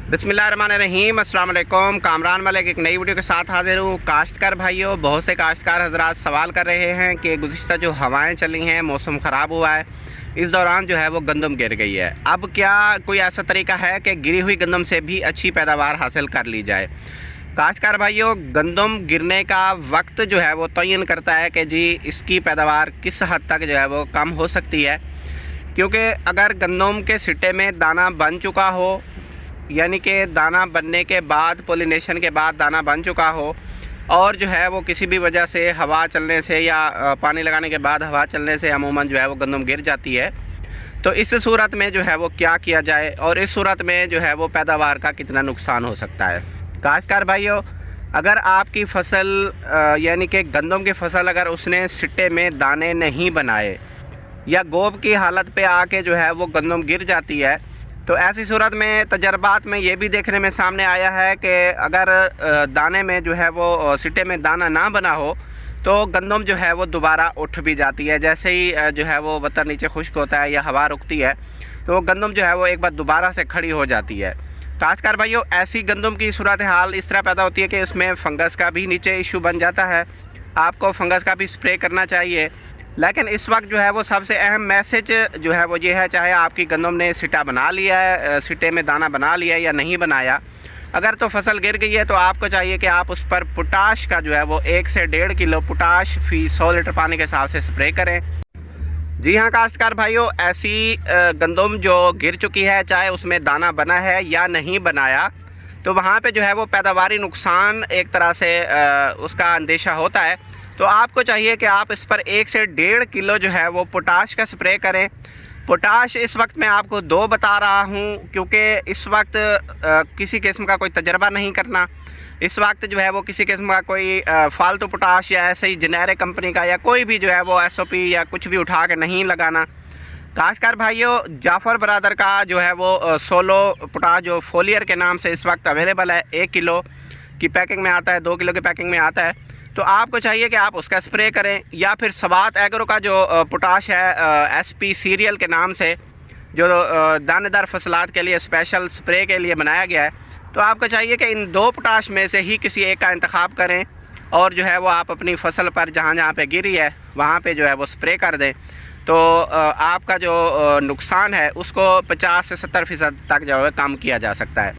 बिस्मिल्लाहिर्रहमानिर्रहीम, अस्सलाम वालेकुम। कामरान मलिक एक नई वीडियो के साथ हाजिर हूँ। काश्तकार भाइयों, बहुत से काश्तकार हजरात सवाल कर रहे हैं कि गुज़िश्ता जो हवाएं चली हैं, मौसम ख़राब हुआ है, इस दौरान जो है वो गंदम गिर गई है। अब क्या कोई ऐसा तरीका है कि गिरी हुई गंदम से भी अच्छी पैदावार हासिल कर ली जाए? काश्तकार भाइयों, गंदम गिरने का वक्त जो है वो तयन करता है कि जी इसकी पैदावार किस हद तक जो है वो कम हो सकती है। क्योंकि अगर गंदम के सिट्टे में दाना बन चुका हो, यानी कि दाना बनने के बाद, पोलिनेशन के बाद दाना बन चुका हो, और जो है वो किसी भी वजह से हवा चलने से या पानी लगाने के बाद हवा चलने से अमूमन जो है वो गंदम गिर जाती है, तो इस सूरत में जो है वो क्या किया जाए और इस सूरत में जो है वो पैदावार का कितना नुकसान हो सकता है। काश्तकार भाइयों, अगर आपकी फसल यानी कि गंदम की फसल अगर उसने सिट्टे में दाने नहीं बनाए या गोब की हालत पे आके जो है वो गंदम गिर जाती है, तो ऐसी सूरत में तजर्बात में ये भी देखने में सामने आया है कि अगर दाने में जो है वो सिट्टे में दाना ना बना हो तो गंदम जो है वो दोबारा उठ भी जाती है। जैसे ही जो है वो बत्तर नीचे खुश्क होता है या हवा रुकती है तो गंदम जो है वो एक बार दोबारा से खड़ी हो जाती है। खासकर भाइयों, ऐसी गंदम की सूरत हाल इस तरह पैदा होती है कि इसमें फंगस का भी नीचे इशू बन जाता है। आपको फंगस का भी स्प्रे करना चाहिए। लेकिन इस वक्त जो है वो सबसे अहम मैसेज जो है वो ये है, चाहे आपकी गंदम ने सिटा बना लिया है, सिटे में दाना बना लिया है या नहीं बनाया, अगर तो फसल गिर गई है तो आपको चाहिए कि आप उस पर पोटाश का जो है वो 1 से 1.5 किलो पोटाश फी 100 लीटर पानी के हिसाब से स्प्रे करें। जी हाँ काश्तकार भाइयों, ऐसी गंदम जो गिर चुकी है, चाहे उसमें दाना बना है या नहीं बनाया, तो वहाँ पे जो है वो पैदावारी नुकसान एक तरह से उसका अंदेशा होता है। तो आपको चाहिए कि आप इस पर 1 से 1.5 किलो जो है वो पोटाश का स्प्रे करें। पोटाश इस वक्त मैं आपको 2 बता रहा हूँ क्योंकि इस वक्त किसी किस्म का कोई तजर्बा नहीं करना। इस वक्त जो है वो किसी किस्म का कोई फालतू पोटाश या ऐसे ही जेनेरिक कंपनी का या कोई भी जो है वो SOP या कुछ भी उठा के नहीं लगाना। खासकर भाइयों, जाफ़र बरादर का जो है वो सोलो पोटाश जो फोलियर के नाम से इस वक्त अवेलेबल है, 1 किलो की पैकिंग में आता है, 2 किलो की पैकिंग में आता है। तो आपको चाहिए कि आप उसका स्प्रे करें, या फिर सवात एग्रो का जो पोटाश है SP सीरियल के नाम से, जो दानेदार फसलात के लिए स्पेशल स्प्रे के लिए बनाया गया है, तो आपको चाहिए कि इन 2 पोटाश में से ही किसी एक का इंतखाब करें और जो है वो आप अपनी फसल पर जहाँ जहाँ पे गिरी है वहाँ पे जो है वो स्प्रे कर दें। तो आपका जो नुकसान है उसको 50 से 70% तक जो है कम किया जा सकता है।